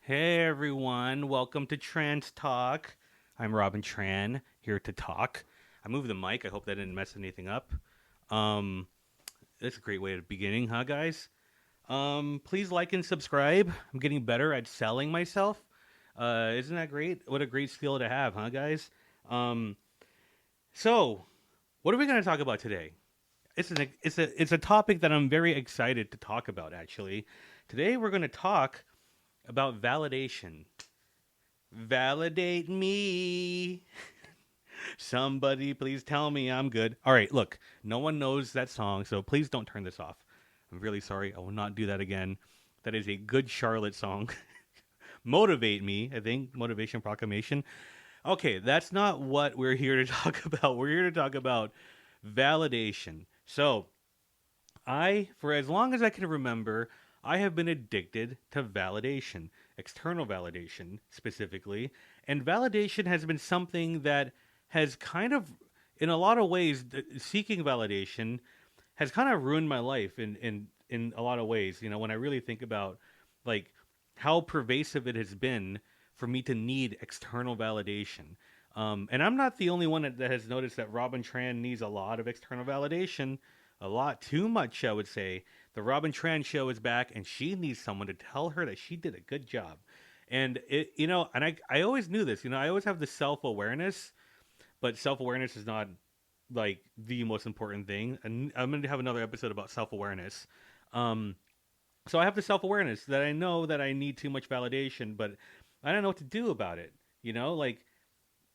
Hey everyone, welcome to Tran's Talk. I'm Robin Tran, here to talk. I moved the mic. I hope that didn't mess anything up. Um, that's a great way of beginning, huh, guys? Please like and subscribe. I'm getting better at selling myself. Isn't that great? What a great skill to have, huh, guys? Um, so, what are we going to talk about today? It's a topic that I'm very excited to talk about. Actually, today we're going to talk about validation. Validate me. Somebody please tell me I'm good. All right, look, no one knows that song, so please don't turn this off. I'm really sorry. I will not do that again. That is a good Charlotte song. Motivate me, I think. Motivation Proclamation. Okay, that's not what we're here to talk about. We're here to talk about validation. So, for as long as I can remember, I have been addicted to validation, external validation specifically. And validation has been something that has kind of, in a lot of ways, seeking validation has kind of ruined my life in a lot of ways. You know, when I really think about like how pervasive it has been for me to need external validation. And I'm not the only one that has noticed that Robin Tran needs a lot of external validation, a lot too much, I would say. The Robin Tran show is back, and she needs someone to tell her that she did a good job. And I always knew this. You know, I always have the self awareness, but self awareness is not like the most important thing. And I'm going to have another episode about self awareness. Um, so I have the self awareness that I know that I need too much validation, but I don't know what to do about it. You know, like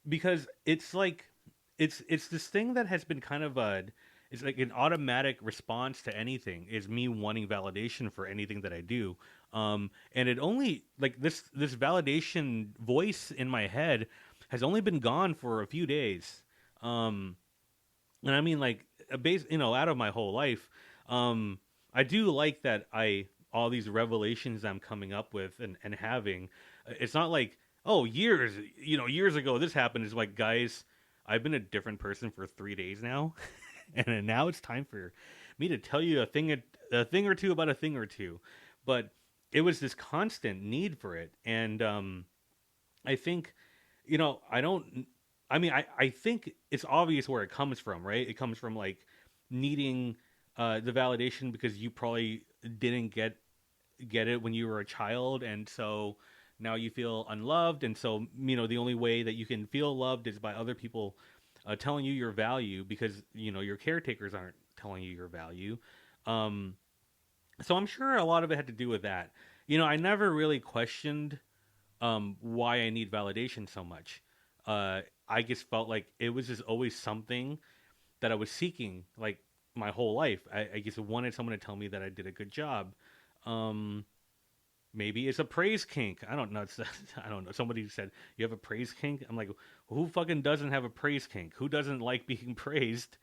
because it's like it's this thing that has been kind of a it's like an automatic response to anything is me wanting validation for anything that I do. And it only like this validation voice in my head has only been gone for a few days. Um, and I mean like a base, out of my whole life. I do like that I all these revelations I'm coming up with and having. It's not like years ago this happened. It's like guys, I've been a different person for 3 days now, and now it's time for me to tell you a thing or two about a thing or two. But it was this constant need for it, and I think, I don't. I mean, I think it's obvious where it comes from, right? It comes from like needing the validation because you probably didn't get it when you were a child, and so now you feel unloved, and so the only way that you can feel loved is by other people telling you your value because your caretakers aren't telling you your value. Um, so I'm sure a lot of it had to do with that. I never really questioned why I need validation so much. I just felt like it was just always something that I was seeking, like my whole life. I just wanted someone to tell me that I did a good job. Um, Maybe it's a praise kink. I don't know. I don't know. Somebody said you have a praise kink. I'm like, who fucking doesn't have a praise kink? Who doesn't like being praised?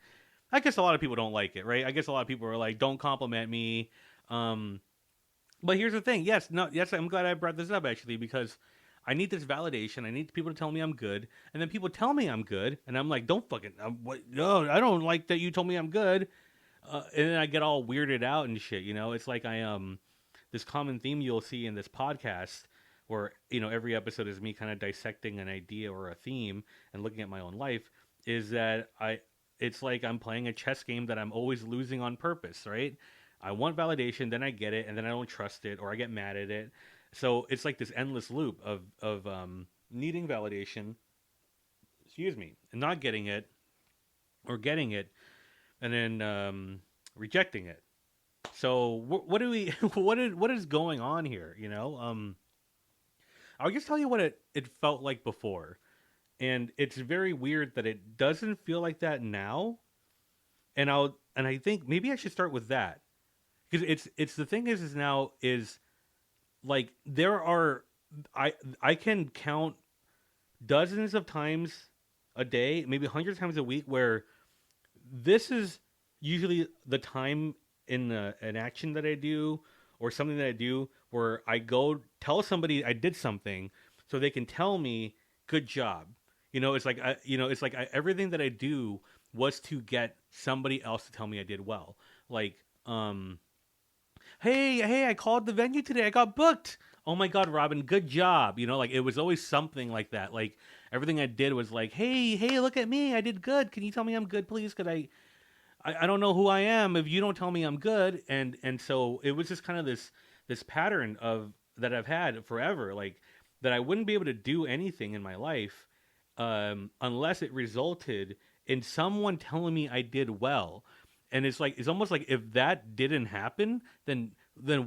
I guess a lot of people don't like it, right? I guess a lot of people are like, don't compliment me. Um, but here's the thing. Yes, no, yes. I'm glad I brought this up actually because I need this validation. I need people to tell me I'm good, and then people tell me I'm good, and I'm like, don't fucking. What? No, I don't like that you told me I'm good. And then I get all weirded out and shit. It's like this common theme you'll see in this podcast where every episode is me kind of dissecting an idea or a theme and looking at my own life is that it's like I'm playing a chess game that I'm always losing on purpose, right? I want validation, then I get it, and then I don't trust it or I get mad at it. So it's like this endless loop of needing validation, excuse me, and not getting it or getting it and then rejecting it. So what do we what is going on here? I'll just tell you what it felt like before, and it's very weird that it doesn't feel like that now. And I think maybe I should start with that because it's the thing is now is like there are I can count dozens of times a day, maybe hundreds of times a week where this is usually the time in an action that I do or something that I do where I go tell somebody I did something so they can tell me good job. Everything that I do was to get somebody else to tell me I did well. Like, hey, I called the venue today. I got booked. "Oh my God, Robin, good job." Like it was always something like that. Like everything I did was like, "Hey, hey, look at me, I did good. Can you tell me I'm good, please? Could I don't know who I am if you don't tell me I'm good." And so it was just kind of this pattern of that I've had forever, like that I wouldn't be able to do anything in my life unless it resulted in someone telling me I did well. And it's almost like if that didn't happen, then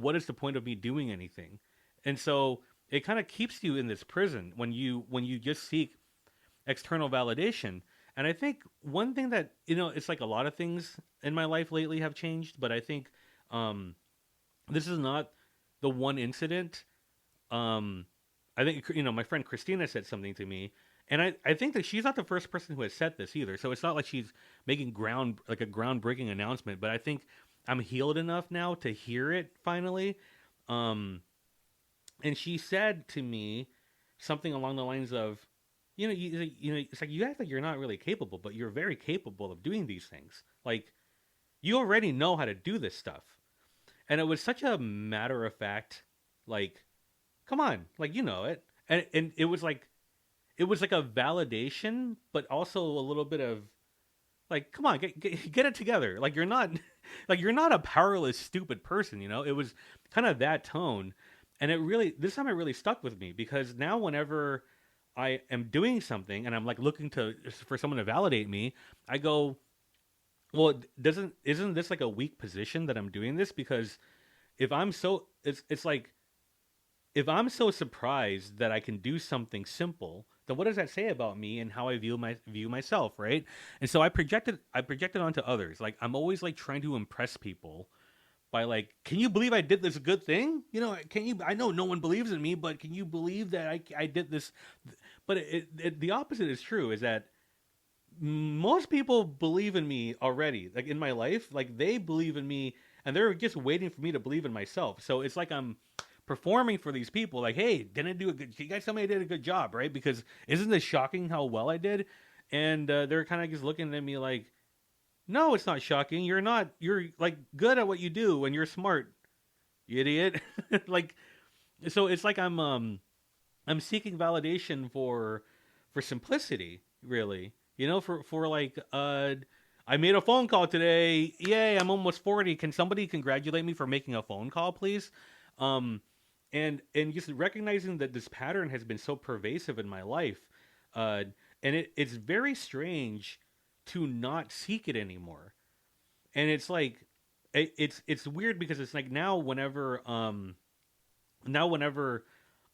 what is the point of me doing anything? And so it kind of keeps you in this prison when you just seek external validation. And I think one thing that it's like a lot of things in my life lately have changed, but I think um, this is not the one incident. Um, I think my friend Christina said something to me, and I think that she's not the first person who has said this either. So it's not like she's making a groundbreaking announcement, but I think I'm healed enough now to hear it finally. Um, and she said to me something along the lines of, it's like you act like you're not really capable, but you're very capable of doing these things. Like you already know how to do this stuff. And it was such a matter of fact, like, come on, like you know it. And it was like a validation, but also a little bit of like, come on, get it together. Like you're not like you're not a powerless, stupid person. It was kind of that tone, and this time it really stuck with me because now whenever I am doing something and I'm like looking for someone to validate me, I go, well, doesn't isn't this like a weak position that I'm doing this? Because if I'm so it's like if I'm so surprised that I can do something simple, then what does that say about me and how I view myself, right? And so I projected onto others. Like I'm always like trying to impress people by like, can you believe I did this good thing? Can you? I know no one believes in me, but can you believe that I did this? But the opposite is true. Is that most people believe in me already, like in my life, like they believe in me, and they're just waiting for me to believe in myself. So it's like I'm performing for these people, like, hey, didn't I do a good? You guys tell me I did a good job, right? Because isn't this shocking how well I did? And they're kind of just looking at me like, no, it's not shocking. You're not. You're like good at what you do, and you're smart, you idiot. Like, so it's like I'm seeking validation for simplicity, really. For like I made a phone call today. Yay, I'm almost 40. Can somebody congratulate me for making a phone call, please? Um and just recognizing that this pattern has been so pervasive in my life. And it's very strange to not seek it anymore. And it's like it's weird because it's like now whenever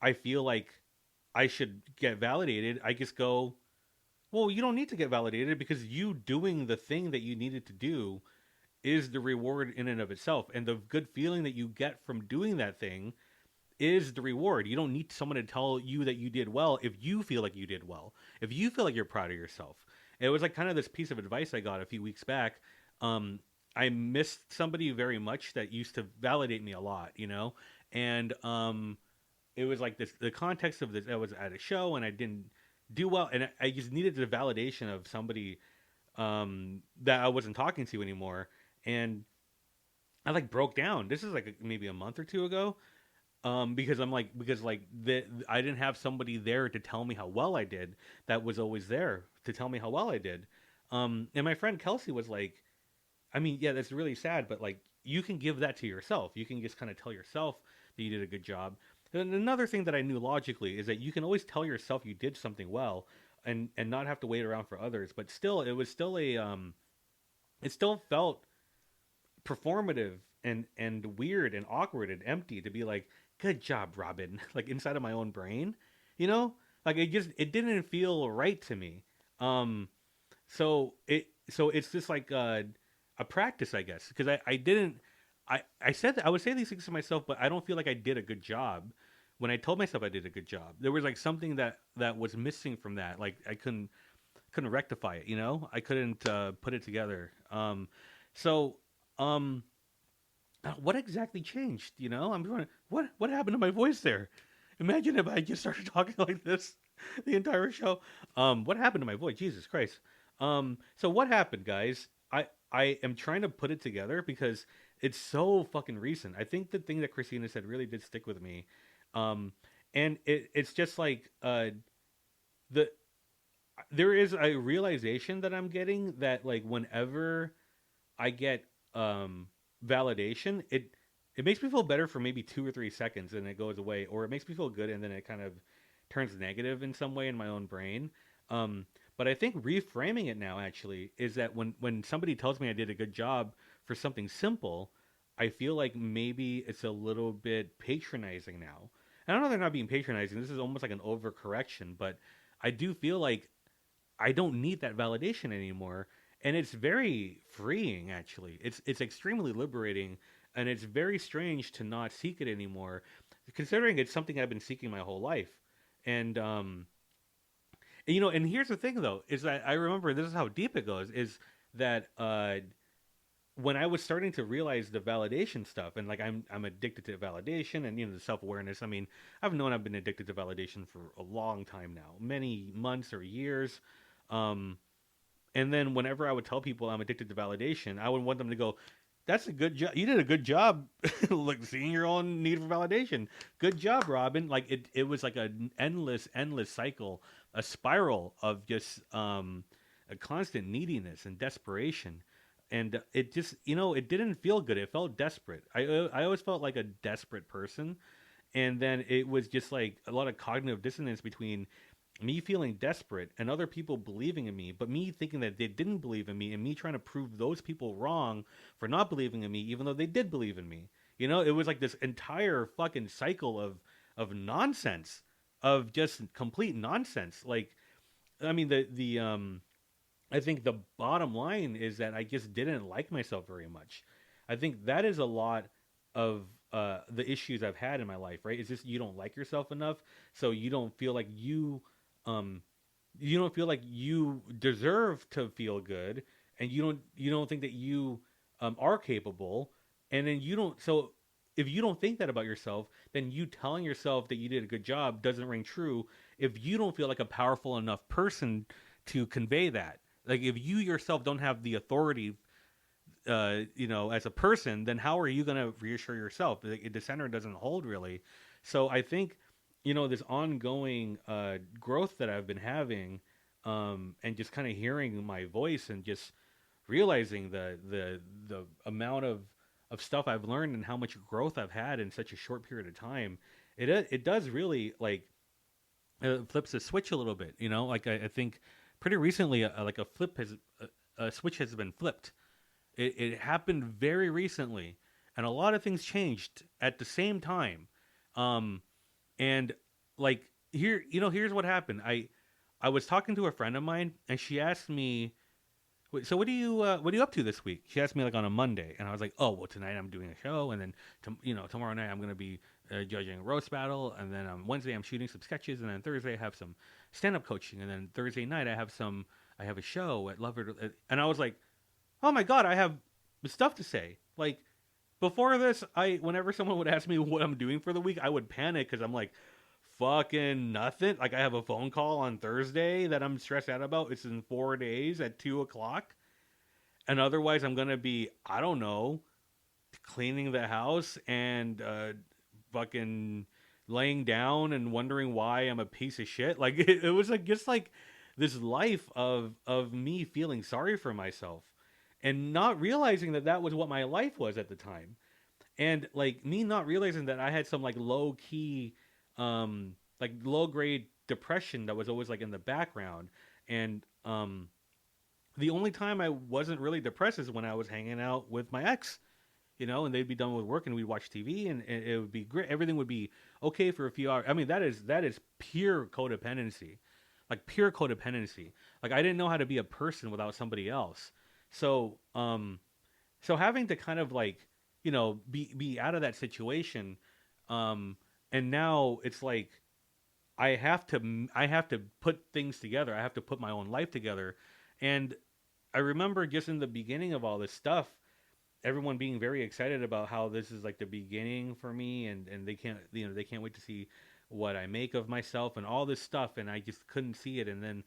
I feel like I should get validated, I just go, well, you don't need to get validated because you doing the thing that you needed to do is the reward in and of itself. And the good feeling that you get from doing that thing is the reward. You don't need someone to tell you that you did well if you feel like you did well, if you feel like you're proud of yourself. It was like kind of this piece of advice I got a few weeks back. I missed somebody very much that used to validate me a lot. And it was like this the context of this. I was at a show and I didn't do well, and I just needed the validation of somebody that I wasn't talking to anymore. And I like broke down. This is like maybe a month or two ago. Because I didn't have somebody there to tell me how well I did. That was always there to tell me how well I did. And my friend Kelsey was like, I mean, yeah, that's really sad, but like you can give that to yourself. You can just kind of tell yourself that you did a good job. And another thing that I knew logically is that you can always tell yourself you did something well, and not have to wait around for others. But still, it was still it still felt performative and weird and awkward and empty to be like, good job, Robin, like inside of my own brain, like it didn't feel right to me. um so it's just like a practice, I guess, because I didn't I said that I would say these things to myself, but I don't feel like I did a good job when I told myself I did a good job. There was like something that was missing from that. Like I couldn't rectify it. I couldn't put it together. So um what exactly changed? I'm going, what happened to my voice there? Imagine if I just started talking like this the entire show. What happened to my voice? Jesus Christ. So what happened, guys? I am trying to put it together because it's so fucking recent. I think the thing that Christina said really did stick with me. um and it's just like the there is a realization that I'm getting that like whenever I get um validation, it makes me feel better for maybe 2 or 3 seconds and it goes away, or it makes me feel good and then it kind of turns negative in some way in my own brain. Um, but I think reframing it now actually is that when somebody tells me I did a good job for something simple, I feel like maybe it's a little bit patronizing now. And I know they're not being patronizing. This is almost like an overcorrection, but I do feel like I don't need that validation anymore, and it's very freeing. Actually, it's extremely liberating, and it's very strange to not seek it anymore, considering it's something I've been seeking my whole life. And and here's the thing though, is that I remember this is how deep it goes. Is that when I was starting to realize the validation stuff, and like I'm addicted to validation, and the self awareness. I mean, I've known I've been addicted to validation for a long time now, many months or years. Um, and then whenever I would tell people I'm addicted to validation, I would want them to go, "That's a good job. You did a good job, like seeing your own need for validation. Good job, Robin." Like it was like an endless cycle, a spiral of just a constant neediness and desperation, and it just it didn't feel good. It felt desperate. I always felt like a desperate person, and then it was just like a lot of cognitive dissonance between me feeling desperate and other people believing in me, but me thinking that they didn't believe in me and me trying to prove those people wrong for not believing in me even though they did believe in me. It was like this entire fucking cycle of nonsense, of just complete nonsense. Like I mean the I think the bottom line is that I just didn't like myself very much. I think that is a lot of the issues I've had in my life, right? Is just you don't like yourself enough, so um, you don't feel like you deserve to feel good, and you don't think that you are capable, and then you don't. So if you don't think that about yourself, then you telling yourself that you did a good job doesn't ring true. If you don't feel like a powerful enough person to convey that, like if you yourself don't have the authority, as a person, then how are you going to reassure yourself? The center doesn't hold really. So I think, this ongoing growth that I've been having, and just kind of hearing my voice and just realizing the amount of stuff I've learned and how much growth I've had in such a short period of time, it does really like flips the switch a little bit. Like I think pretty recently, like a switch has been flipped. It happened very recently, and a lot of things changed at the same time. Um, and like here's what happened. I was talking to a friend of mine, and she asked me, "Wait, so what are you up to this week?" She asked me like on a Monday, and I was like, "Oh, well, tonight I'm doing a show, and then tomorrow night I'm gonna be judging a roast battle, and then on Wednesday I'm shooting some sketches, and then Thursday I have some stand up coaching, and then Thursday night I have a show at Lover." And I was like, "Oh my god, I have stuff to say." Like before this, whenever someone would ask me what I'm doing for the week, I would panic because I'm like, fucking nothing. Like I have a phone call on Thursday that I'm stressed out about. It's in 4 days at 2 o'clock, and otherwise I'm gonna be, I don't know, cleaning the house and fucking laying down and wondering why I'm a piece of shit. Like it was like just like this life of me feeling sorry for myself and not realizing that that was what my life was at the time, and like me not realizing that I had some like low key, like low grade depression that was always like in the background, and the only time I wasn't really depressed is when I was hanging out with my ex, and they'd be done with work and we'd watch TV, and it would be great. Everything would be okay for a few hours. I mean, that is pure codependency, like pure codependency. Like I didn't know how to be a person without somebody else. So, so having to kind of like, be out of that situation, um, and now it's like I have to put things together. I have to put my own life together, and I remember just in the beginning of all this stuff, everyone being very excited about how this is like the beginning for me, and they can't wait to see what I make of myself and all this stuff, and I just couldn't see it, and then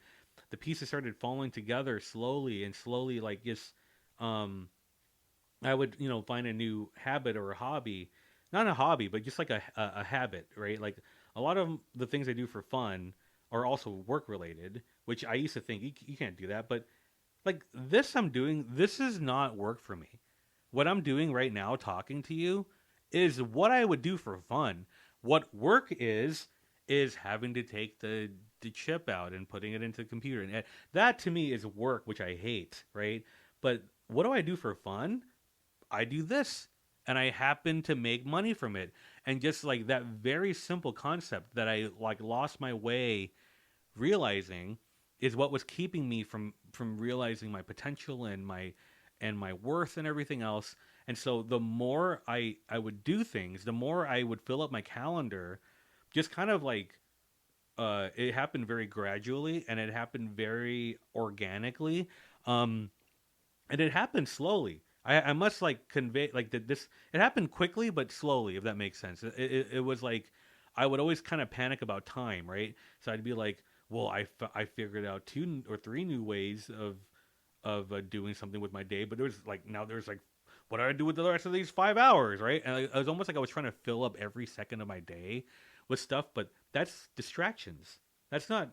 the pieces started falling together slowly and slowly, like just I would find a new habit or a hobby not a hobby, but just like a habit, right? Like a lot of the things I do for fun are also work related, which I used to think you can't do that, but like this I'm doing, this is not work for me. What I'm doing right now, talking to you, is what I would do for fun. What work is having to take the chip out and putting it into the computer, and that to me is work, which I hate, right? But what do I do for fun? I do this, and I happen to make money from it. And just like that very simple concept that I like lost my way realizing is what was keeping me from realizing my potential and my worth and everything else. And so the more I would do things, the more I would fill up my calendar, just kind of like it happened very gradually and it happened very organically. Um, and it happened slowly. I must like convey like that this it happened quickly but slowly, if that makes sense. It was like I would always kind of panic about time, right? So I'd be like, well, I figured out two or three new ways of doing something with my day, but there's like now there's like what do I do with the rest of these 5 hours, right? And it was almost like I was trying to fill up every second of my day with stuff, but that's distractions. That's not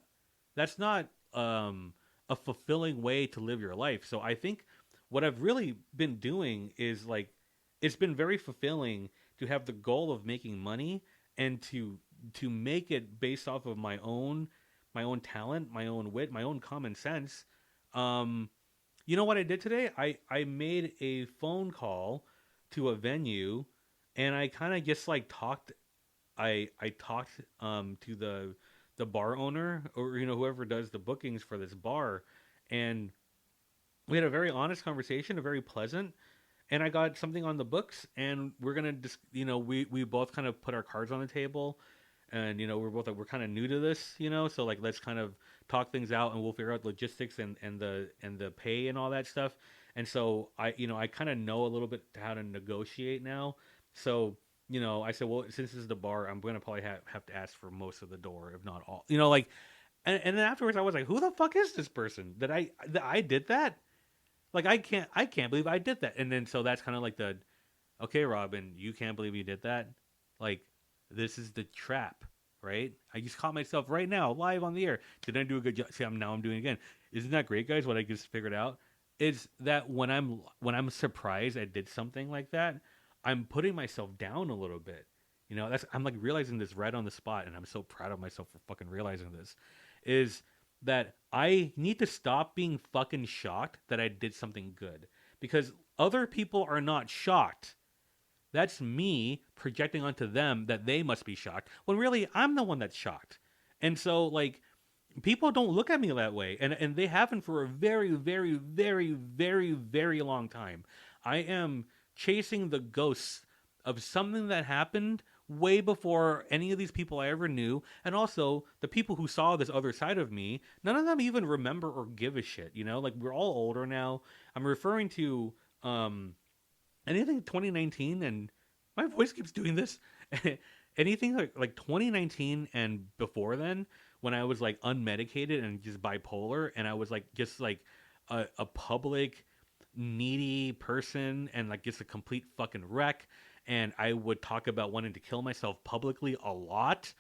that's not a fulfilling way to live your life. So I think what I've really been doing is like it's been very fulfilling to have the goal of making money and to make it based off of my own talent, my own wit, my own common sense. Um, you know what I did today? I made a phone call to a venue, and I kind of just like talked. I talked to the bar owner or whoever does the bookings for this bar, and we had a very honest conversation, a very pleasant, and I got something on the books, and we're gonna just we both kind of put our cards on the table, and we're both like we're kind of new to this, so like let's kind of talk things out, and we'll figure out logistics and the pay and all that stuff. And so I kind of know a little bit how to negotiate now. So I said, well, since this is the bar, I'm gonna probably have to ask for most of the door, if not all. Like, and then afterwards, I was like, who the fuck is this person that I did that? Like I can't believe I did that. And then so that's kind of like the okay, Robin, you can't believe you did that. Like this is the trap, right? I just caught myself right now live on the air. Did I do a good job? See, I'm doing it again. Isn't that great, guys? What I just figured out is that when I'm surprised I did something like that, I'm putting myself down a little bit. That's I'm like realizing this right on the spot, and I'm so proud of myself for fucking realizing this. Is that I need to stop being fucking shocked that I did something good because other people are not shocked. That's me projecting onto them that they must be shocked when really I'm the one that's shocked. And so like people don't look at me that way, and they haven't for a very very very very very long time. I am chasing the ghosts of something that happened way before any of these people I ever knew, and also the people who saw this other side of me, none of them even remember or give a shit. Like we're all older now. I'm referring to anything 2019, and my voice keeps doing this. Anything like 2019 and before then, when I was like unmedicated and just bipolar, and I was like just like a public needy person and like just a complete fucking wreck, and I would talk about wanting to kill myself publicly a lot.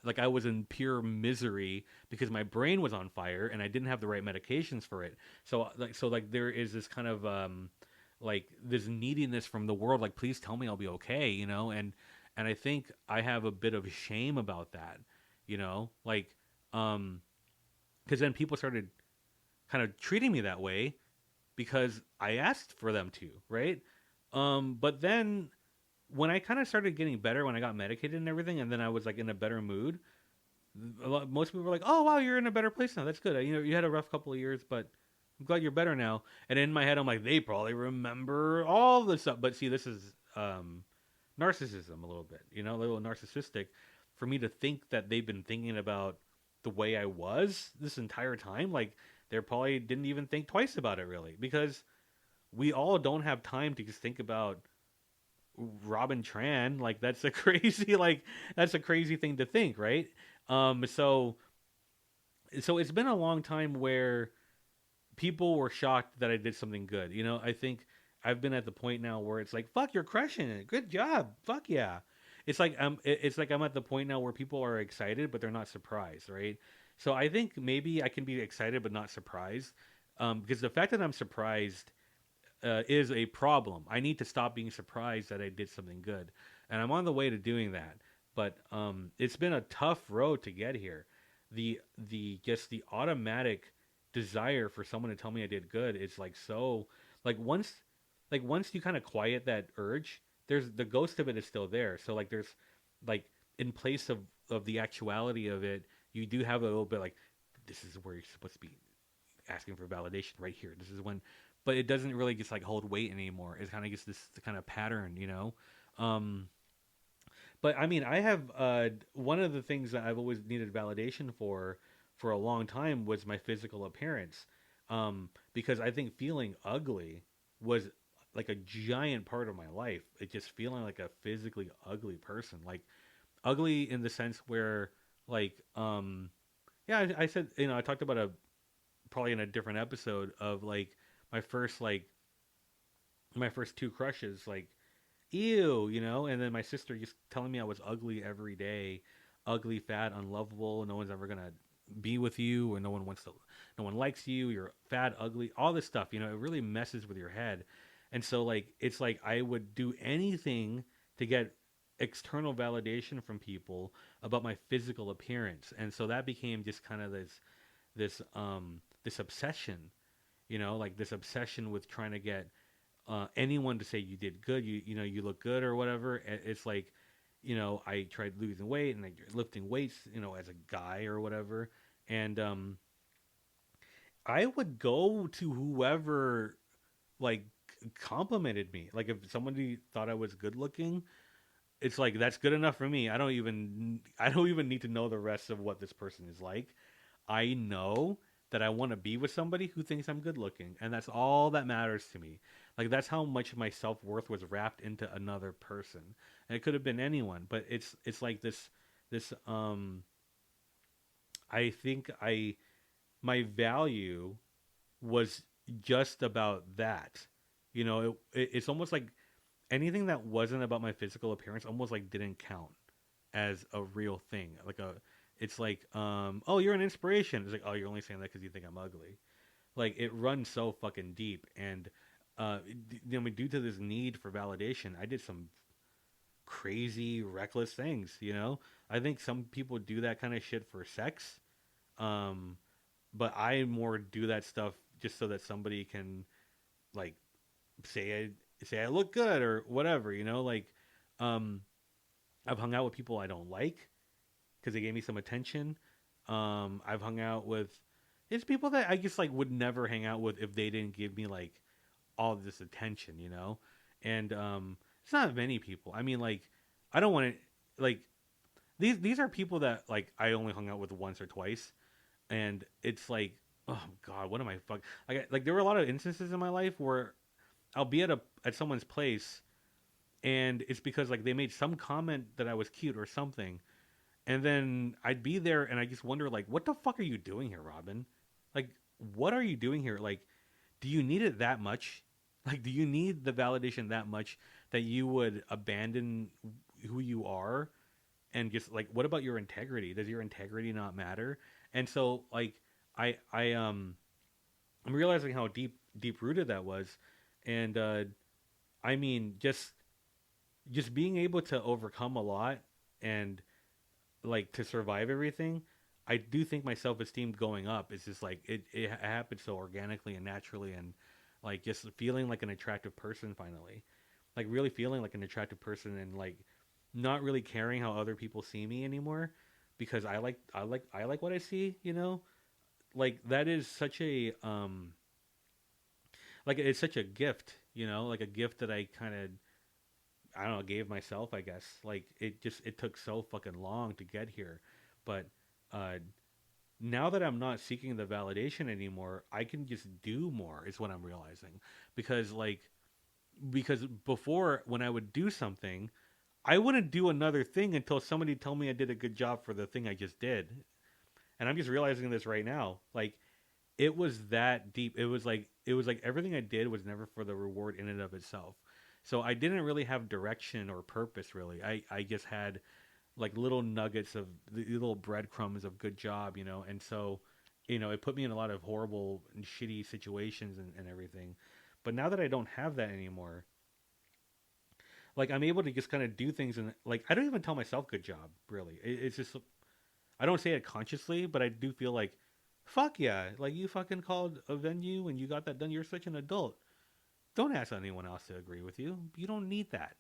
Like I was in pure misery because my brain was on fire and I didn't have the right medications for it. So there is this kind of like this neediness from the world, like please tell me I'll be okay, and I think I have a bit of shame about that, like because then people started kind of treating me that way because I asked for them to, right? But then when I kind of started getting better, when I got medicated and everything, and then I was like in a better mood, most people were like, "Oh wow, you're in a better place now. That's good. You had a rough couple of years, but I'm glad you're better now." And in my head, I'm like, they probably remember all this stuff. But see, this is narcissism a little bit, a little narcissistic for me to think that they've been thinking about the way I was this entire time. Like they probably didn't even think twice about it really, because we all don't have time to just think about Robin Tran. Like that's a crazy that's a crazy thing to think, right? So it's been a long time where people were shocked that I did something good. I've been at the point now where it's like, fuck, you're crushing it. Good job. Fuck yeah. It's like I'm at the point now where people are excited, but they're not surprised, right? So I think maybe I can be excited but not surprised, because the fact that I'm surprised is a problem. I need to stop being surprised that I did something good, and I'm on the way to doing that. But it's been a tough road to get here. The just the automatic desire for someone to tell me I did good is like so like once you kind of quiet that urge, there's the ghost of it is still there. So like there's like in place of the actuality of it, you do have a little bit like this is where you're supposed to be asking for validation right here. This is when, but it doesn't really just like hold weight anymore. It's kind of just this kind of pattern, you know. Um, but I mean, I have one of the things that I've always needed validation for a long time was my physical appearance, because I think feeling ugly was like a giant part of my life. It just feeling like a physically ugly person, like ugly in the sense where like yeah, I said, you know, I talked about a probably in a different episode of like my first like my first two crushes, like ew, you know, and then my sister just telling me I was ugly every day, ugly, fat, unlovable, no one's ever gonna be with you, or no one likes you, you're fat, ugly, all this stuff, you know, it really messes with your head. And so like it's like I would do anything to get external validation from people about my physical appearance. And so that became just kind of this obsession, you know, like this obsession with trying to get anyone to say you did good, you know, you look good or whatever. It's like, you know, I tried losing weight and like lifting weights, you know, as a guy or whatever, and I would go to whoever like complimented me. Like if somebody thought I was good looking, it's like that's good enough for me. I don't even need to know the rest of what this person is like. I know that I want to be with somebody who thinks I'm good looking, and that's all that matters to me. Like that's how much of my self worth was wrapped into another person, and it could have been anyone. But it's like this. I think I my value was just about that. You know, it's almost like anything that wasn't about my physical appearance almost like didn't count as a real thing. Like a, it's like, oh, you're an inspiration. It's like, oh, you're only saying that because you think I'm ugly. Like it runs so fucking deep, and you know, due to this need for validation, I did some crazy, reckless things. You know, I think some people do that kind of shit for sex, um, but I more do that stuff just so that somebody can like say I look good or whatever. You know, like um, I've hung out with people I don't like because they gave me some attention. I've hung out with it's people that I just like would never hang out with if they didn't give me like all this attention, you know. And it's not many people. I mean, like I don't want to like these are people that like I only hung out with once or twice, and it's like oh god, what am I fuck like there were a lot of instances in my life where I'll be at someone's place and it's because like they made some comment that I was cute or something, and then I'd be there and I just wonder like what the fuck are you doing here, Robin? Like what are you doing here? Like do you need it that much? Like do you need the validation that much that you would abandon who you are and just like what about your integrity? Does your integrity not matter? And so like I I'm realizing how deep rooted that was, and I mean just being able to overcome a lot and like to survive everything. I do think my self esteem going up is just like it happened so organically and naturally, and like just feeling like an attractive person finally, like really feeling like an attractive person, and like not really caring how other people see me anymore because I like what I see, you know? Like that is such a like it's such a gift, you know, like a gift that I kind of I don't know gave myself, I guess. Like it took so fucking long to get here, but uh, now that I'm not seeking the validation anymore, I can just do more. Is what I'm realizing because because before when I would do something, I wouldn't do another thing until somebody told me I did a good job for the thing I just did, and I'm just realizing this right now, like it was that deep. It was like everything I did was never for the reward in and of itself. So I didn't really have direction or purpose really. I just had like little nuggets of the little breadcrumbs of good job, and so it put me in a lot of horrible and shitty situations and everything. But now that I don't have that anymore, like I'm able to just kind of do things, and like I don't even tell myself good job really. It's just I don't say it consciously, but I do feel like fuck yeah, like you fucking called a venue and you got that done. You're such an adult. Don't ask anyone else to agree with you. You don't need that.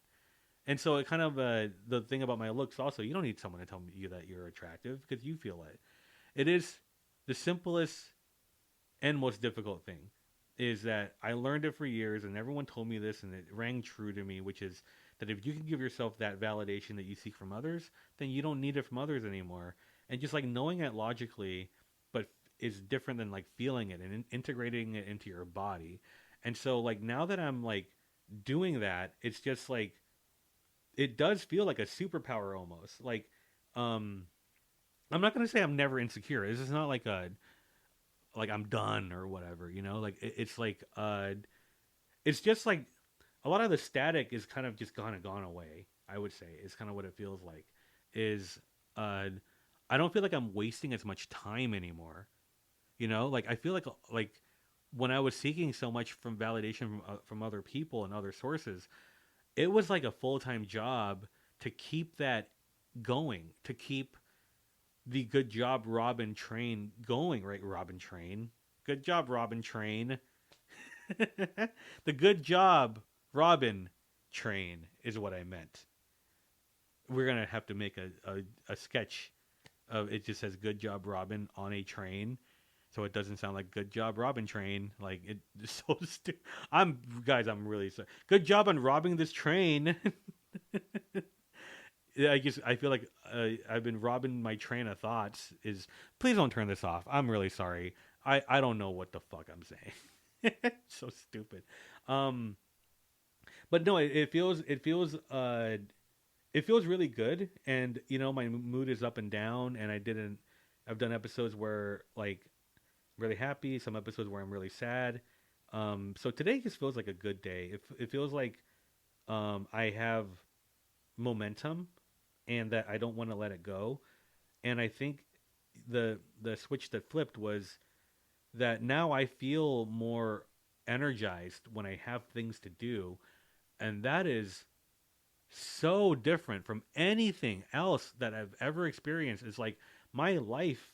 And so it kind of the thing about my looks also, you don't need someone to tell you that you're attractive because you feel it. It is the simplest and most difficult thing is that I learned it for years and everyone told me this and it rang true to me, which is that if you can give yourself that validation that you seek from others, then you don't need it from others anymore. And just like knowing it logically, but is different than like feeling it and integrating it into your body. And so like now that I'm like doing that, it's just like it does feel like a superpower almost. Um I'm not gonna say I'm never insecure. This is not like a like I'm done or whatever, Like it's like it's just like a lot of the static is kind of just gone away. I would say is kind of what it feels like. Is uh I don't feel like I'm wasting as much time anymore. Like I feel like when I was seeking so much from validation from other people and other sources, it was like a full time job to keep that going, to keep the good job Robin train going, right? Robin train. Good job, Robin train. The good job Robin train is what I meant. We're gonna have to make a sketch of it just says good job Robin on a train. So it doesn't sound like good job Robin train. Like it's so stupid. I'm really sorry. Good job on robbing this train. I feel like I've been robbing my train of thoughts. Is please don't turn this off. I'm really sorry. I don't know what the fuck I'm saying. So stupid. Um, but no, it feels really good, and my mood is up and down, and I've done episodes where like really happy, some episodes where I'm really sad. So today just feels like a good day. It feels like I have momentum and that I don't want to let it go. And I think the switch that flipped was that now I feel more energized when I have things to do, and that is so different from anything else that I've ever experienced. It's like my life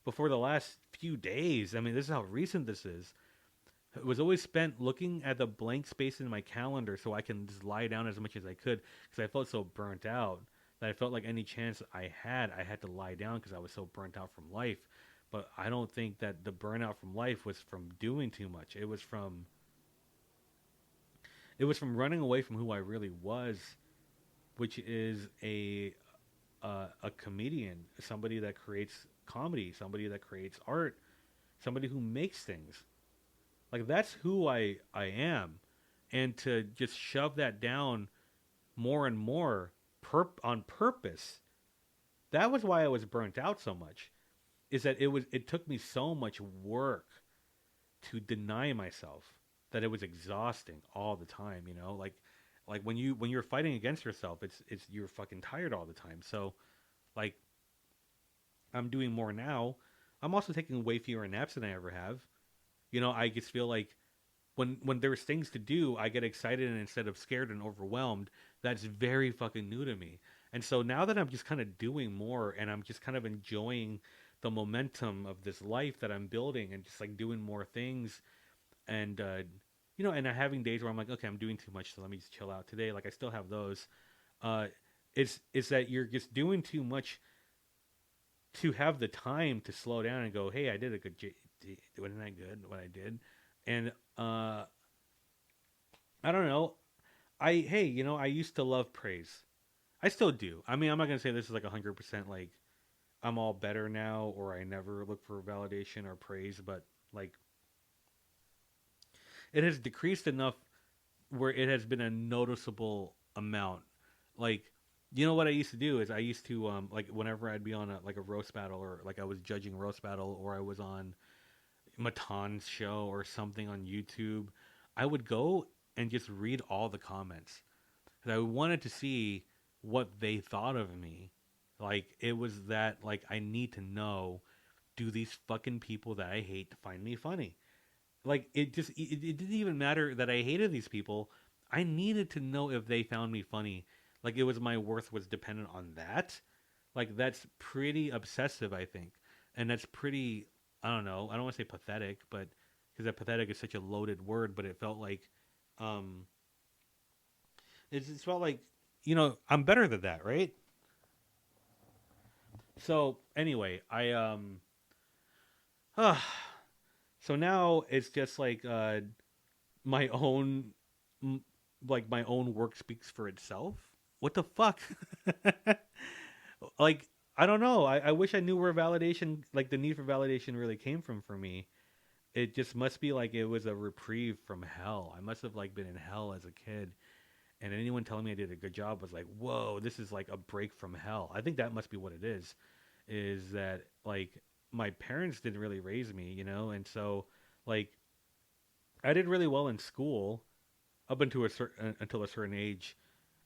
before the last few days. I mean, this is how recent this is. It was always spent looking at the blank space in my calendar so I can just lie down as much as I could because I felt so burnt out that I felt like any chance I had to lie down because I was so burnt out from life. But I don't think that the burnout from life was from doing too much. It was from running away from who I really was, which is a comedian, somebody that creates comedy, somebody that creates art, somebody who makes things. Like that's who I am, and to just shove that down more and more on purpose. That was why I was burnt out so much. Is that it took me so much work to deny myself that it was exhausting all the time. Like when you're fighting against yourself, it's you're fucking tired all the time. So like I'm doing more now. I'm also taking way fewer naps than I ever have. I just feel like when there's things to do, I get excited and instead of scared and overwhelmed. That's very fucking new to me. And so now that I'm just kind of doing more and I'm just kind of enjoying the momentum of this life that I'm building and just like doing more things and and I'm having days where I'm like, okay, I'm doing too much, so let me just chill out today. Like I still have those. Uh, it's that you're just doing too much to have the time to slow down and go, hey, I did a good, wasn't I good what I did? And I don't know. I used to love praise. I still do. I mean, I'm not gonna say this is like 100% like I'm all better now or I never look for validation or praise, but like it has decreased enough where it has been a noticeable amount. Like, what I used to do is I used to like whenever I'd be on like a roast battle or like I was judging a roast battle or I was on Matan's show or something on YouTube, I would go and just read all the comments because I wanted to see what they thought of me. Like it was that like I need to know, do these fucking people that I hate find me funny? Like it didn't even matter that I hated these people. I needed to know if they found me funny. Like it was my worth was dependent on that. Like that's pretty obsessive, I think, and that's pretty. I don't know. I don't want to say pathetic, but because that pathetic is such a loaded word, but it felt like, um, it felt like, I'm better than that, right? So anyway, uh, so now it's just like my own, m- like my own work speaks for itself. What the fuck? Like I don't know. I wish I knew where validation, like the need for validation, really came from for me. It just must be like it was a reprieve from hell. I must have like been in hell as a kid, and anyone telling me I did a good job was like, whoa, this is like a break from hell. I think that must be what it is that like my parents didn't really raise me, and so like I did really well in school up until a certain age.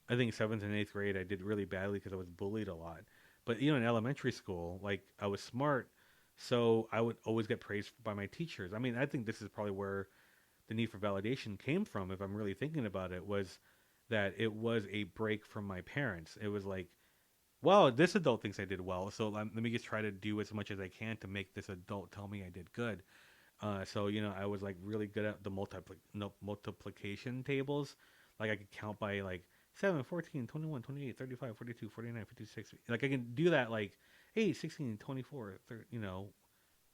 I think seventh and eighth grade I did really badly because I was bullied a lot. But in elementary school, like I was smart, so I would always get praised by my teachers. I mean, I think this is probably where the need for validation came from. If I'm really thinking about it, was that it was a break from my parents. It was like, well, this adult thinks I did well, so let me just try to do as much as I can to make this adult tell me I did good. So I was like really good at the no, multiplication tables. Like I could count by like 7, 14, 21, 28, 35, 42, 49, 56. Like I can do that like 8, 16, 24, 30,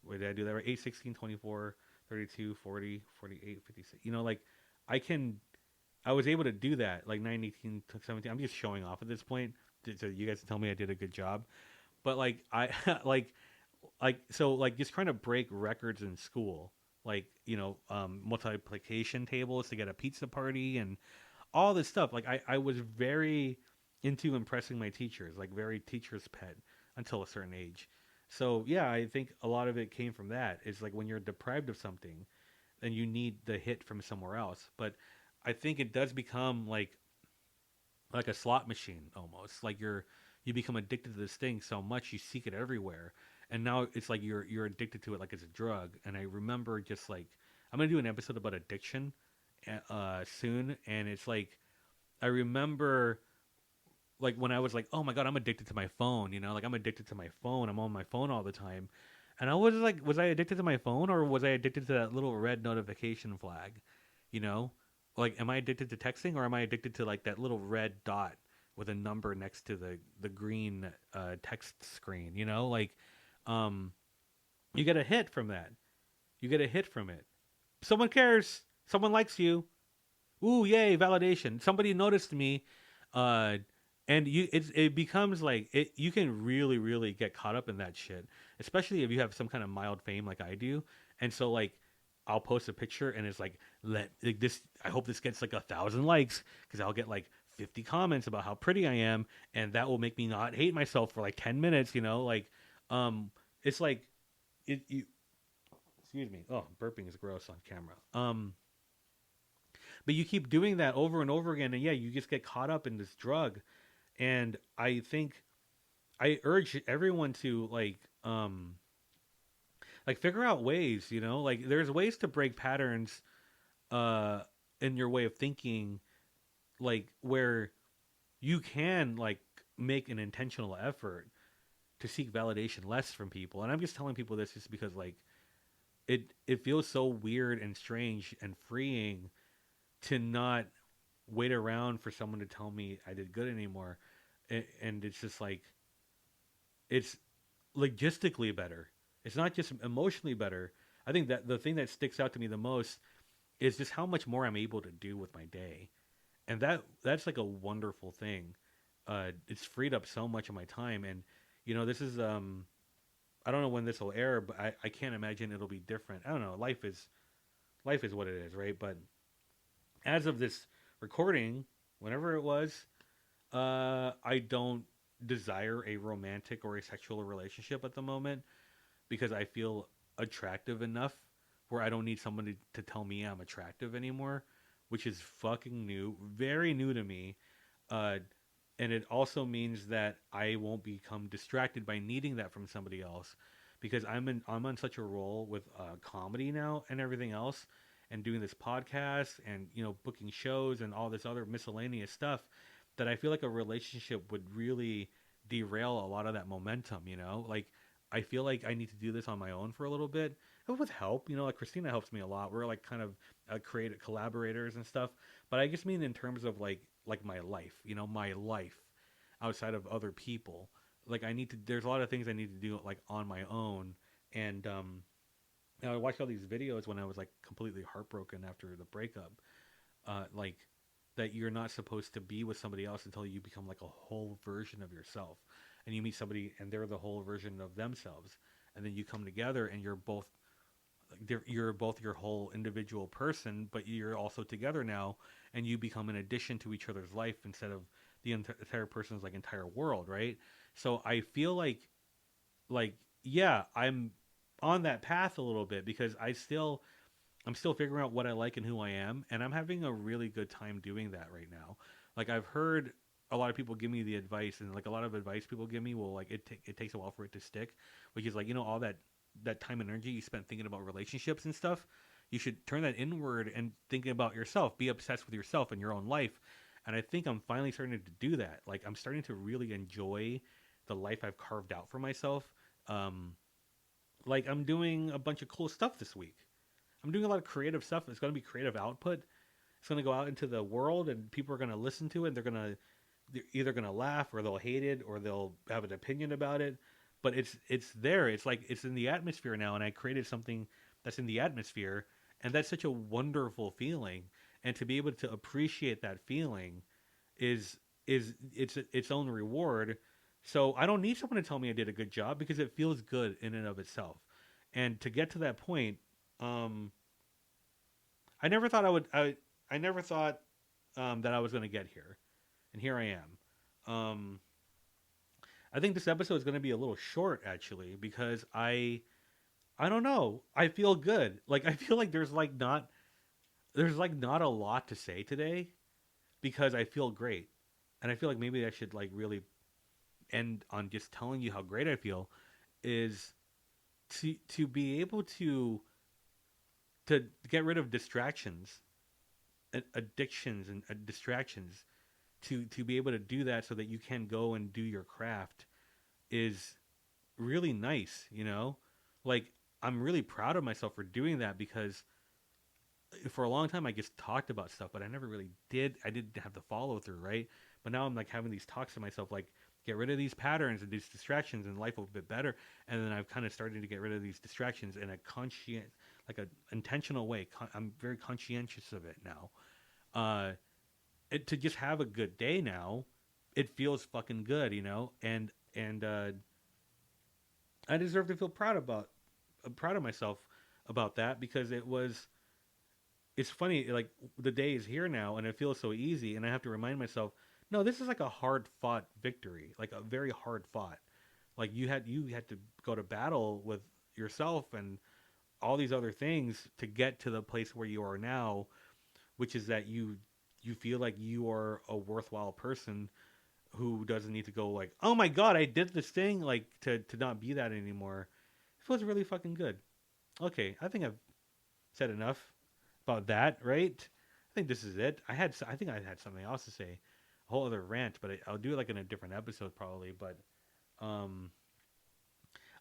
where did I do that right? 8, 16, 24, 32, 40, 48, 56. Like I can, I was able to do that like 9, 18, 17. I'm just showing off at this point. So you guys tell me I did a good job. But like I like just trying to break records in school, like multiplication tables to get a pizza party and all this stuff. Like I was very into impressing my teachers, like very teacher's pet until a certain age. So yeah, I think a lot of it came from that. It's like when you're deprived of something, then you need the hit from somewhere else. But I think it does become like a slot machine almost. Like you become addicted to this thing so much you seek it everywhere. And now it's like you're addicted to it like it's a drug. And I remember just like I'm gonna do an episode about addiction soon, and it's like I remember like when I was like, oh my god, I'm addicted to my phone. Like I'm addicted to my phone. I'm on my phone all the time. And I was like, was I addicted to my phone or was I addicted to that little red notification flag? You know, like, am I addicted to texting or am I addicted to like that little red dot with a number next to the green text screen? Like, um, you get a hit from that. You get a hit from it. Someone cares. Someone likes you. Ooh, yay, validation. Somebody noticed me. Uh, and it becomes like you can really really get caught up in that shit, especially if you have some kind of mild fame like I do. And so like I'll post a picture and it's like this, I hope this gets like 1,000 likes because I'll get like 50 comments about how pretty I am, and that will make me not hate myself for like 10 minutes. Like um it's like it you excuse me, oh, burping is gross on camera. But you keep doing that over and over again, and yeah, you just get caught up in this drug. And I think I urge everyone to like figure out ways, like there's ways to break patterns uh in your way of thinking, like where you can like make an intentional effort to seek validation less from people. And I'm just telling people this just because like it feels so weird and strange and freeing to not wait around for someone to tell me I did good anymore. And it's just like it's logistically better. It's not just emotionally better. I think that the thing that sticks out to me the most is just how much more I'm able to do with my day, and that's like a wonderful thing. It's freed up so much of my time, and this is I don't know when this will air, but I can't imagine it'll be different. I don't know. Life is what it is, right? But as of this recording, whenever it was, I don't desire a romantic or a sexual relationship at the moment because I feel attractive enough where I don't need somebody to tell me I'm attractive anymore, which is fucking new, very new to me. Uh, and it also means that I won't become distracted by needing that from somebody else, because I'm on such a roll with comedy now and everything else, and doing this podcast and booking shows and all this other miscellaneous stuff, that I feel like a relationship would really derail a lot of that momentum. Like I feel like I need to do this on my own for a little bit, with help. Like Christina helps me a lot. We're like kind of creative collaborators and stuff. But I just mean in terms of like my life, my life outside of other people. Like I need to. There's a lot of things I need to do like on my own, and I watched all these videos when I was like completely heartbroken after the breakup. Like that you're not supposed to be with somebody else until you become like a whole version of yourself, and you meet somebody and they're the whole version of themselves, and then you come together and you're both your whole individual person, but you're also together now, and you become an addition to each other's life instead of the entire person's like entire world, right? So I feel like yeah, I'm on that path a little bit because I'm still figuring out what I like and who I am, and I'm having a really good time doing that right now. Like I've heard a lot of people give me the advice, and like a lot of advice people give me will like it takes a while for it to stick, which is like all that time and energy you spent thinking about relationships and stuff, you should turn that inward and thinking about yourself. Be obsessed with yourself and your own life. And I think I'm finally starting to do that. Like I'm starting to really enjoy the life I've carved out for myself. Um, like I'm doing a bunch of cool stuff this week. I'm doing a lot of creative stuff. It's going to be creative output. It's going to go out into the world, and people are going to listen to it. They're either going to laugh, or they'll hate it, or they'll have an opinion about it. But it's there. It's like it's in the atmosphere now, and I created something that's in the atmosphere, and that's such a wonderful feeling. And to be able to appreciate that feeling is it's its own reward. So I don't need someone to tell me I did a good job, because it feels good in and of itself. And to get to that point, um, I never thought I never thought that I was going to get here, and here I am. I think this episode is going to be a little short, actually, because I don't know. I feel good. Like I feel like there's like not a lot to say today, because I feel great, and I feel like maybe I should like really end on just telling you how great I feel, is to be able to get rid of distractions, addictions, and distractions, to be able to do that so that you can go and do your craft is really nice. Like I'm really proud of myself for doing that, because for a long time I just talked about stuff, but I never really did. I didn't have the follow through, right? But now I'm like having these talks to myself, like get rid of these patterns and these distractions, and life will be better. And then I've kind of started to get rid of these distractions in a like a intentional way. I'm very conscientious of it now. Uh, to just have a good day now, it feels fucking good. And I deserve to feel proud of myself about that, because it's funny, like the day is here now and it feels so easy, and I have to remind myself, no, this is like a hard fought victory, like a very hard fought. Like you had to go to battle with yourself and all these other things to get to the place where you are now, which is that you feel like you are a worthwhile person who doesn't need to go like, oh my god, I did this thing, like to not be that anymore. It feels really fucking good. Okay, I think I've said enough about that, right? I think this is it. I think I had something else to say, a whole other rant, but I'll do it like in a different episode probably. But um,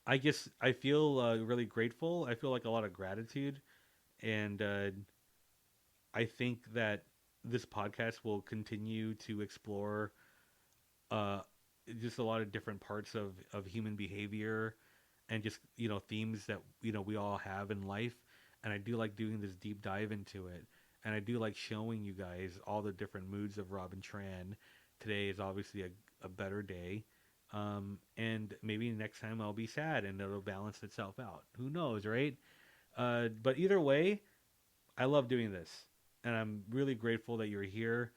I guess I feel really grateful. I feel like a lot of gratitude, and I think that this podcast will continue to explore uh, just a lot of different parts of human behavior, and just themes that we all have in life. And I do like doing this deep dive into it, and I do like showing you guys all the different moods of Robin Tran. Today is obviously a better day, and maybe next time I'll be sad and it'll balance itself out. Who knows, right? But either way, I love doing this, and I'm really grateful that you're here.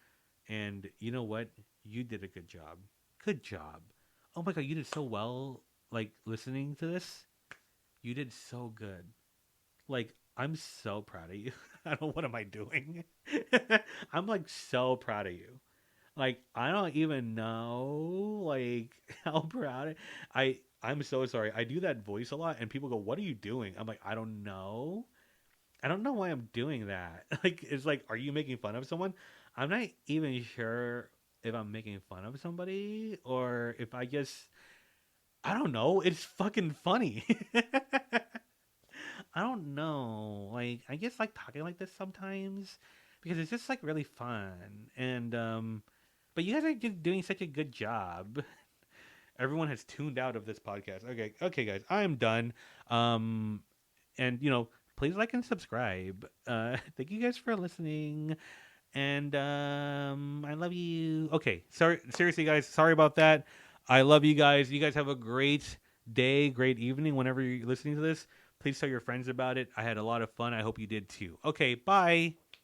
And you know what? You did a good job. Good job. Oh my god, you did so well. Like listening to this, you did so good. Like I'm so proud of you. I don't know, what am I doing? I'm like so proud of you. Like I don't even know like how proud I'm so sorry. I do that voice a lot and people go, "What are you doing?" I'm like, "I don't know. I don't know why I'm doing that." Like it's like, "Are you making fun of someone?" I'm not even sure if I'm making fun of somebody or if I don't know. It's fucking funny. I don't know. Like I just like talking like this sometimes because it's just like really fun. And but you guys are doing such a good job. Everyone has tuned out of this podcast. Okay, okay guys, I am done. Um and please like and subscribe. Thank you guys for listening. And I love you. Okay, sorry, seriously guys, sorry about that. I love you guys. You guys have a great day, great evening whenever you're listening to this. Please tell your friends about it. I had a lot of fun. I hope you did too. Okay, bye.